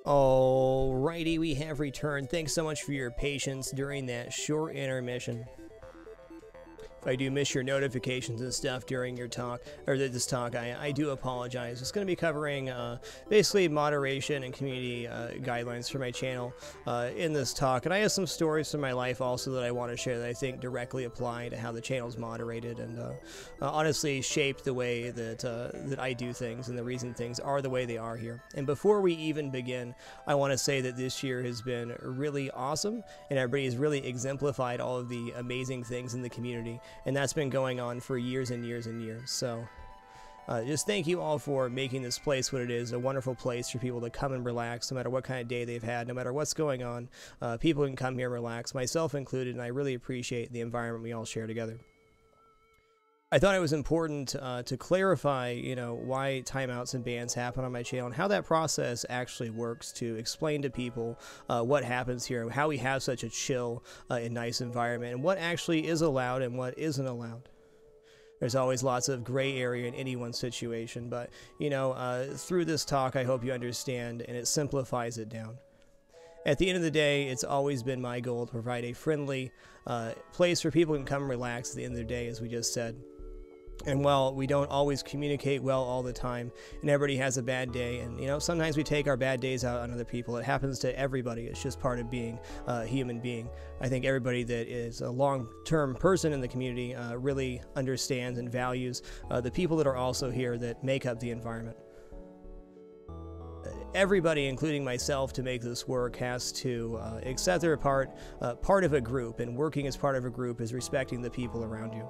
Alrighty, we have returned. Thanks so much for your patience during that short intermission. If I do miss your notifications and stuff during your talk, or this talk, I do apologize. It's going to be covering basically moderation and community guidelines for my channel in this talk. And I have some stories from my life also that I want to share that I think directly apply to how the channel is moderated and honestly shaped the way that, that I do things and the reason things are the way they are here. And before we even begin, I want to say that this year has been really awesome and everybody has really exemplified all of the amazing things in the community. And that's been going on for years and years and years. So just thank you all for making this place what it is, a wonderful place for people to come and relax no matter what kind of day they've had, no matter what's going on. People can come here and relax, myself included, and I really appreciate the environment we all share together. I thought it was important to clarify, why timeouts and bans happen on my channel and how that process actually works, to explain to people what happens here, how we have such a chill and nice environment, and what actually is allowed and what isn't allowed. There's always lots of gray area in anyone's situation, but, through this talk, I hope you understand, and it simplifies it down. At the end of the day, it's always been my goal to provide a friendly place where people can come and relax at the end of the day, as we just said. And while we don't always communicate well all the time, and everybody has a bad day, and sometimes we take our bad days out on other people. It happens to everybody. It's just part of being a human being. I think everybody that is a long-term person in the community really understands and values the people that are also here that make up the environment. Everybody, including myself, to make this work has to accept their part of a group, and working as part of a group is respecting the people around you.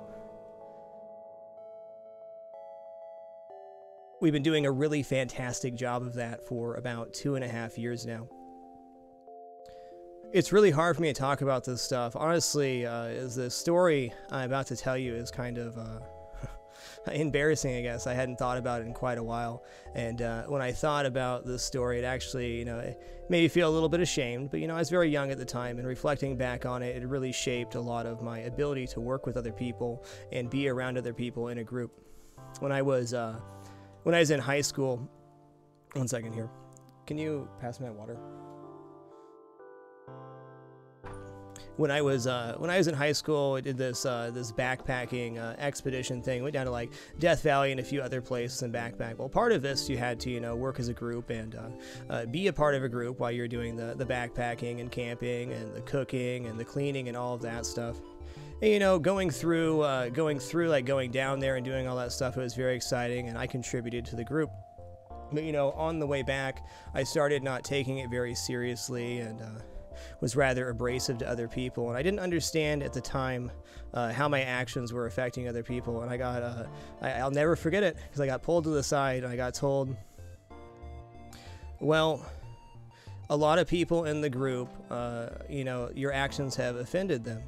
We've been doing a really fantastic job of that for about 2.5 years now. It's really hard for me to talk about this stuff. Honestly, the story I'm about to tell you is kind of embarrassing, I guess. I hadn't thought about it in quite a while. And when I thought about this story, it actually, it made me feel a little bit ashamed. But, I was very young at the time, and reflecting back on it, it really shaped a lot of my ability to work with other people and be around other people in a group. When I was in high school, one second here. Can you pass me that water? When I was in high school, I did this backpacking expedition thing. Went down to like Death Valley and a few other places and backpack. Well, part of this you had to work as a group and be a part of a group while you're doing the backpacking and camping and the cooking and the cleaning and all of that stuff. And, going down there and doing all that stuff, it was very exciting, and I contributed to the group. But, on the way back, I started not taking it very seriously and was rather abrasive to other people. And I didn't understand at the time how my actions were affecting other people. And I got, I'll never forget it, because I got pulled to the side and I got told, well, a lot of people in the group, your actions have offended them.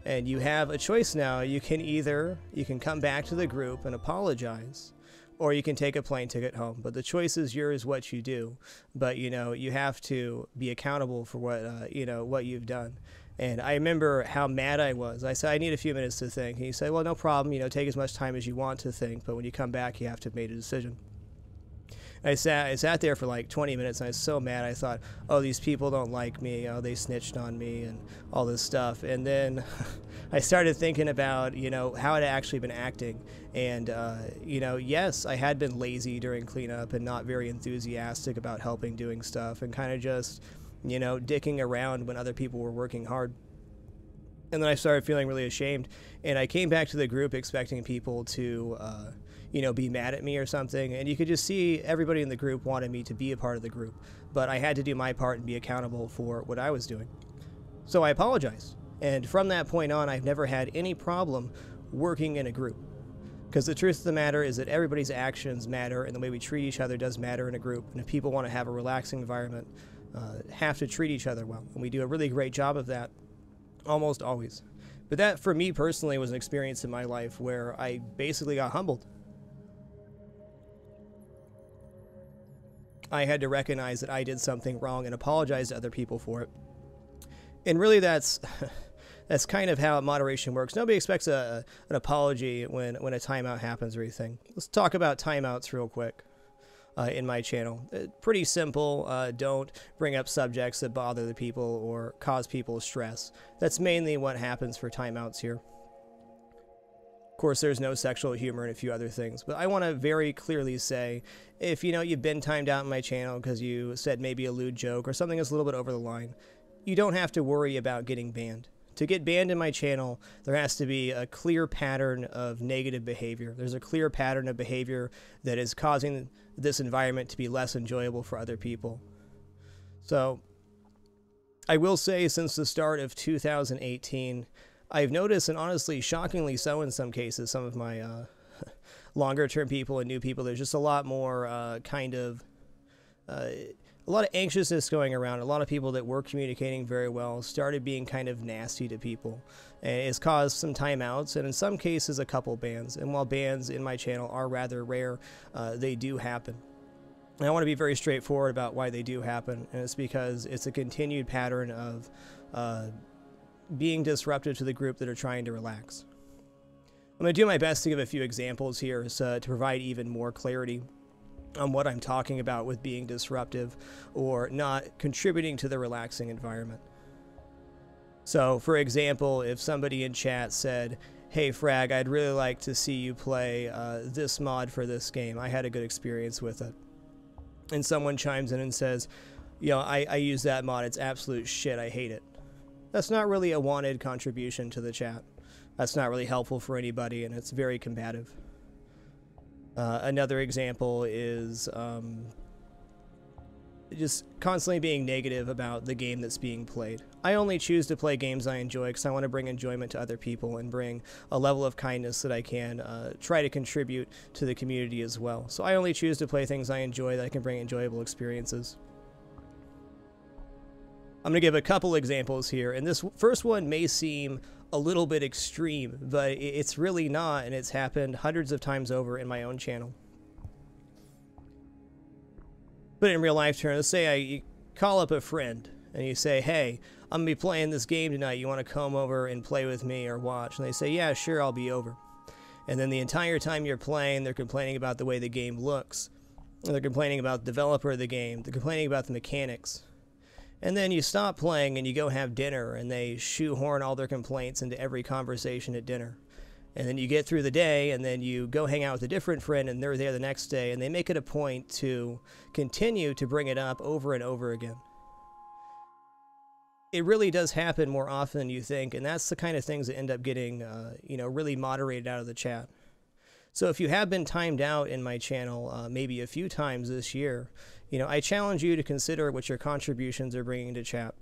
And you have a choice now. You can come back to the group and apologize, or you can take a plane ticket home. But the choice is yours what you do. But, you have to be accountable for what you've done. And I remember how mad I was. I said, I need a few minutes to think. And he said, well, no problem. Take as much time as you want to think. But when you come back, you have to have made a decision. I sat there for like 20 minutes, and I was so mad. I thought, oh, these people don't like me. Oh, they snitched on me and all this stuff. And then I started thinking about, how I'd actually been acting. And, yes, I had been lazy during cleanup and not very enthusiastic about helping doing stuff and kind of just, dicking around when other people were working hard. And then I started feeling really ashamed. And I came back to the group expecting people to, be mad at me or something. And you could just see everybody in the group wanted me to be a part of the group. But I had to do my part and be accountable for what I was doing. So I apologized. And from that point on, I've never had any problem working in a group. Because the truth of the matter is that everybody's actions matter, and the way we treat each other does matter in a group. And if people want to have a relaxing environment, have to treat each other well. And we do a really great job of that, almost always. But that, for me personally, was an experience in my life where I basically got humbled. I had to recognize that I did something wrong and apologize to other people for it. And really that's kind of how moderation works. Nobody expects an apology when a timeout happens or anything. Let's talk about timeouts real quick. in my channel. Pretty simple. Don't bring up subjects that bother the people or cause people stress. That's mainly what happens for timeouts here. Of course, there's no sexual humor and a few other things, but I want to very clearly say, if you've been timed out in my channel because you said maybe a lewd joke or something that's a little bit over the line, you don't have to worry about getting banned. To get banned in my channel, there has to be a clear pattern of negative behavior. There's a clear pattern of behavior that is causing this environment to be less enjoyable for other people. So, I will say, since the start of 2018, I've noticed, and honestly, shockingly so in some cases, some of my longer-term people and new people, there's just a lot more a lot of anxiousness going around. A lot of people that were communicating very well started being kind of nasty to people. And it's caused some timeouts, and in some cases a couple bans. And while bans in my channel are rather rare, they do happen. And I want to be very straightforward about why they do happen, and it's because it's a continued pattern of being disruptive to the group that are trying to relax. I'm going to do my best to give a few examples here to provide even more clarity on what I'm talking about with being disruptive or not contributing to the relaxing environment. So, for example, if somebody in chat said, "Hey Frag, I'd really like to see you play this mod for this game. I had a good experience with it." And someone chimes in and says, I use that mod. It's absolute shit. I hate it." That's not really a wanted contribution to the chat. That's not really helpful for anybody, and it's very combative. Another example is just constantly being negative about the game that's being played. I only choose to play games I enjoy because I want to bring enjoyment to other people and bring a level of kindness that I can try to contribute to the community as well. So I only choose to play things I enjoy that I can bring enjoyable experiences. I'm going to give a couple examples here, and this first one may seem a little bit extreme, but it's really not, and it's happened hundreds of times over in my own channel. But in real life terms, let's say you call up a friend and you say, "Hey, I'm going to be playing this game tonight. You want to come over and play with me or watch?" And they say, "Yeah, sure, I'll be over." And then the entire time you're playing, they're complaining about the way the game looks. They're complaining about the developer of the game. They're complaining about the mechanics. And then you stop playing and you go have dinner, and they shoehorn all their complaints into every conversation at dinner. And then you get through the day, and then you go hang out with a different friend, and they're there the next day, and they make it a point to continue to bring it up over and over again. It really does happen more often than you think, and that's the kind of things that end up getting, really moderated out of the chat. So if you have been timed out in my channel maybe a few times this year, I challenge you to consider what your contributions are bringing to chat.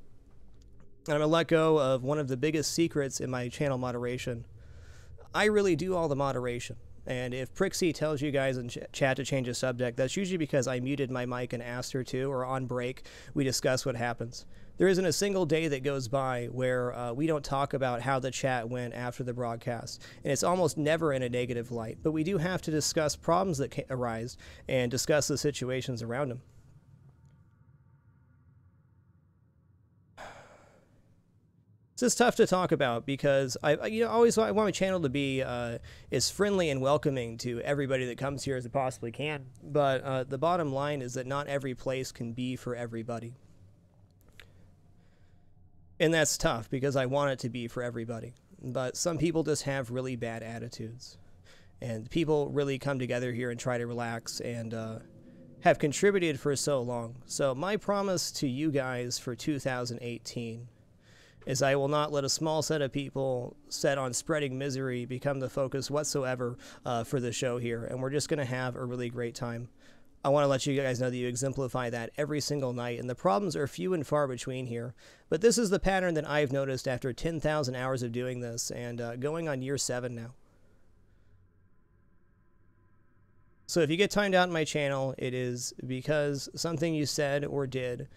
And I'm going to let go of one of the biggest secrets in my channel moderation. I really do all the moderation. And if Prixie tells you guys in chat to change a subject, that's usually because I muted my mic and asked her to, or on break, we discuss what happens. There isn't a single day that goes by where we don't talk about how the chat went after the broadcast. And it's almost never in a negative light. But we do have to discuss problems that arise and discuss the situations around them. It's tough to talk about because I always want my channel to be as friendly and welcoming to everybody that comes here as it possibly can. But the bottom line is that not every place can be for everybody. And that's tough because I want it to be for everybody. But some people just have really bad attitudes. And people really come together here and try to relax and have contributed for so long. So my promise to you guys for 2018 is I will not let a small set of people set on spreading misery become the focus whatsoever for the show here, and we're just going to have a really great time. I want to let you guys know that you exemplify that every single night, and the problems are few and far between here, but this is the pattern that I've noticed after 10,000 hours of doing this, and going on year 7 now. So if you get timed out in my channel, it is because something you said or did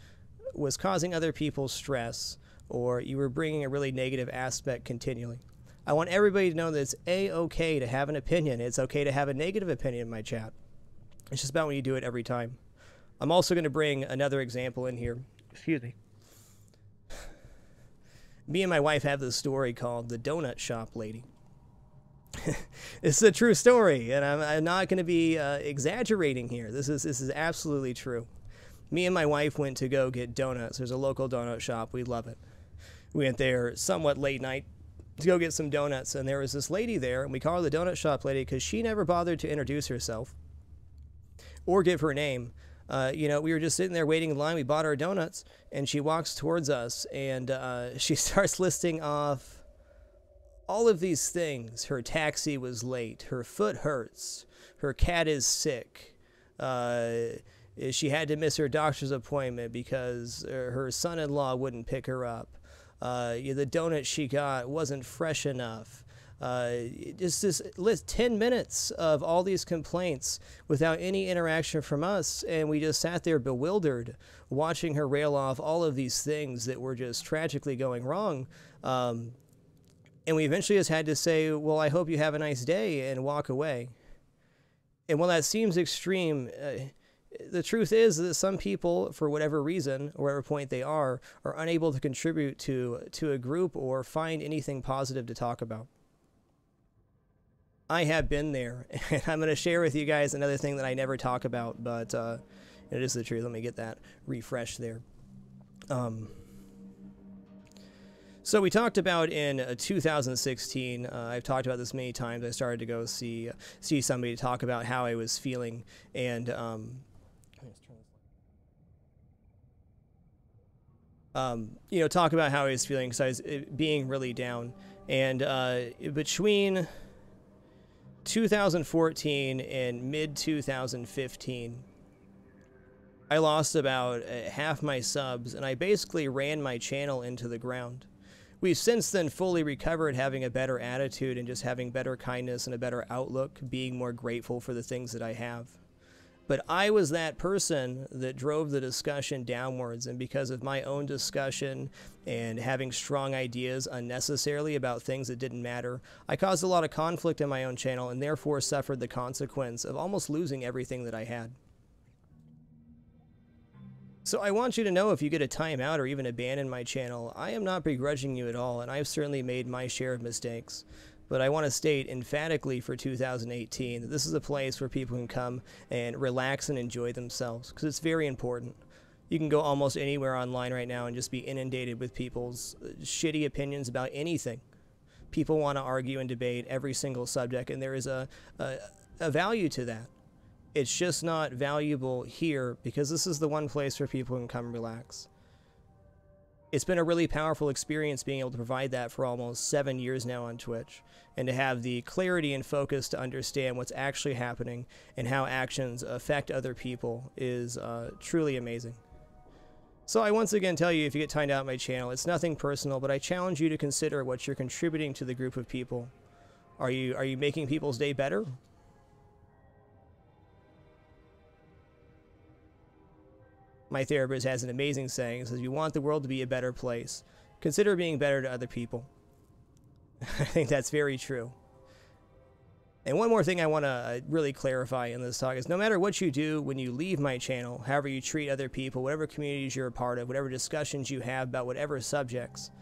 was causing other people stress, or you were bringing a really negative aspect continually. I want everybody to know that it's A-okay to have an opinion. It's okay to have a negative opinion in my chat. It's just about when you do it every time. I'm also going to bring another example in here. Excuse me. Me and my wife have this story called The Donut Shop Lady. It's a true story, and I'm not going to be exaggerating here. This is absolutely true. Me and my wife went to go get donuts. There's a local donut shop. We love it. We went there somewhat late night to go get some donuts, and there was this lady there, and we call her the donut shop lady because she never bothered to introduce herself or give her name. You know, we were just sitting there waiting in line. We bought our donuts, and she walks towards us, and she starts listing off all of these things. Her taxi was late. Her foot hurts. Her cat is sick. She had to miss her doctor's appointment because her son-in-law wouldn't pick her up. The donut she got wasn't fresh enough. Just this list, 10 minutes of all these complaints without any interaction from us, and we just sat there bewildered watching her rail off all of these things that were just tragically going wrong. And we eventually just had to say, well, I hope you have a nice day, and walk away. And while that seems extreme, the truth is that some people, for whatever reason, or whatever point they are unable to contribute to a group or find anything positive to talk about. I have been there, and I'm going to share with you guys another thing that I never talk about, but it is the truth. Let me get that refreshed there. So we talked about in 2016, I've talked about this many times, I started to go see somebody to talk about how I was feeling, and you know, talk about how I was feeling because I was being really down. And between 2014 and mid-2015, I lost about half my subs, and I basically ran my channel into the ground. We've since then fully recovered, having a better attitude and just having better kindness and a better outlook, being more grateful for the things that I have. But I was that person that drove the discussion downwards, and because of my own discussion and having strong ideas unnecessarily about things that didn't matter, I caused a lot of conflict in my own channel and therefore suffered the consequence of almost losing everything that I had. So I want you to know, if you get a timeout or even abandon my channel, I am not begrudging you at all, and I've certainly made my share of mistakes. But I want to state emphatically for 2018 that this is a place where people can come and relax and enjoy themselves, because it's very important. You can go almost anywhere online right now and just be inundated with people's shitty opinions about anything. People want to argue and debate every single subject, and there is a value to that. It's just not valuable here because this is the one place where people can come relax. It's been a really powerful experience being able to provide that for almost 7 years now on Twitch, and to have the clarity and focus to understand what's actually happening and how actions affect other people is truly amazing. So I once again tell you, if you get timed out on my channel, it's nothing personal, but I challenge you to consider what you're contributing to the group of people. Are you making people's day better? My therapist has an amazing saying. It says, you want the world to be a better place, consider being better to other people. I think that's very true. And one more thing I want to really clarify in this talk is, no matter what you do when you leave my channel, however you treat other people, whatever communities you're a part of, whatever discussions you have about whatever subjects,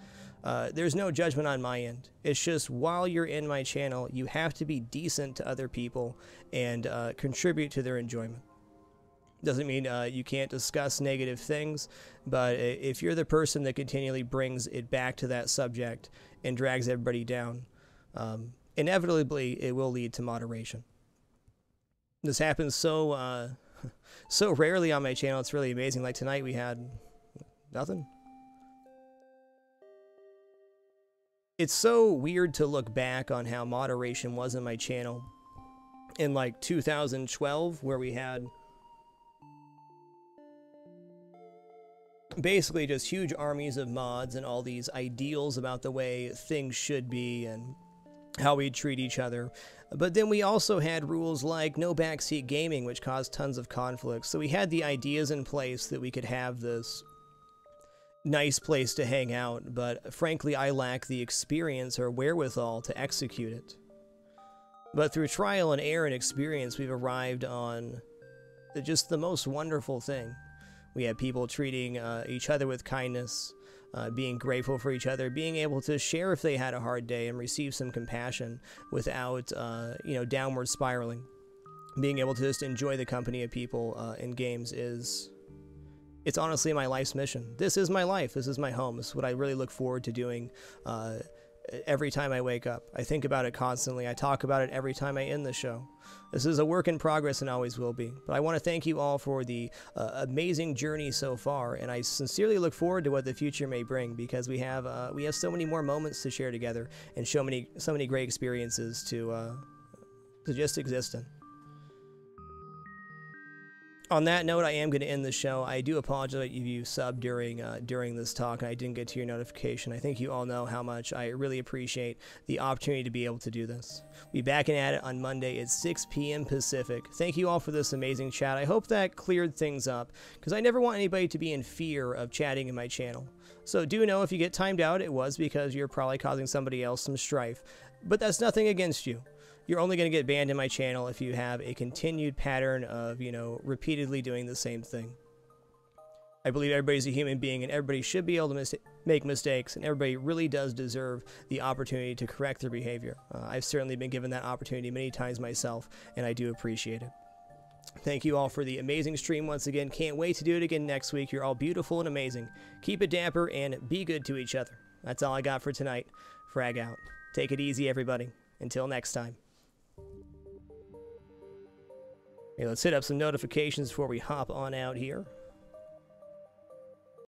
there's no judgment on my end. It's just, while you're in my channel, you have to be decent to other people and contribute to their enjoyment. Doesn't mean you can't discuss negative things, but if you're the person that continually brings it back to that subject and drags everybody down, inevitably it will lead to moderation. This happens so so rarely on my channel, it's really amazing. Like tonight we had nothing. It's so weird to look back on how moderation was in my channel in like 2012, where we had basically just huge armies of mods and all these ideals about the way things should be and how we treat each other. But then we also had rules like no backseat gaming, which caused tons of conflicts. So we had the ideas in place that we could have this nice place to hang out, but frankly I lack the experience or wherewithal to execute it. But through trial and error and experience, we've arrived on just the most wonderful thing. We have people treating each other with kindness. being grateful for each other, being able to share if they had a hard day and receive some compassion without, downward spiraling. Being able to just enjoy the company of people in games it's honestly my life's mission. This is my life. This is my home. This is what I really look forward to doing every time I wake up. I think about it constantly. I talk about it every time I end the show. This is a work in progress and always will be. But I want to thank you all for the amazing journey so far, and I sincerely look forward to what the future may bring, because we have so many more moments to share together and so many great experiences to just exist in. On that note, I am going to end the show. I do apologize if you subbed during this talk and I didn't get to your notification. I think you all know how much I really appreciate the opportunity to be able to do this. We'll be back at it on Monday at 6 p.m. Pacific. Thank you all for this amazing chat. I hope that cleared things up, because I never want anybody to be in fear of chatting in my channel. So do know if you get timed out, it was because you're probably causing somebody else some strife. But that's nothing against you. You're only going to get banned in my channel if you have a continued pattern of, repeatedly doing the same thing. I believe everybody's a human being and everybody should be able to make mistakes, and everybody really does deserve the opportunity to correct their behavior. I've certainly been given that opportunity many times myself, and I do appreciate it. Thank you all for the amazing stream once again. Can't wait to do it again next week. You're all beautiful and amazing. Keep it dapper and be good to each other. That's all I got for tonight. Frag out. Take it easy, everybody. Until next time. Hey, let's hit up some notifications before we hop on out here.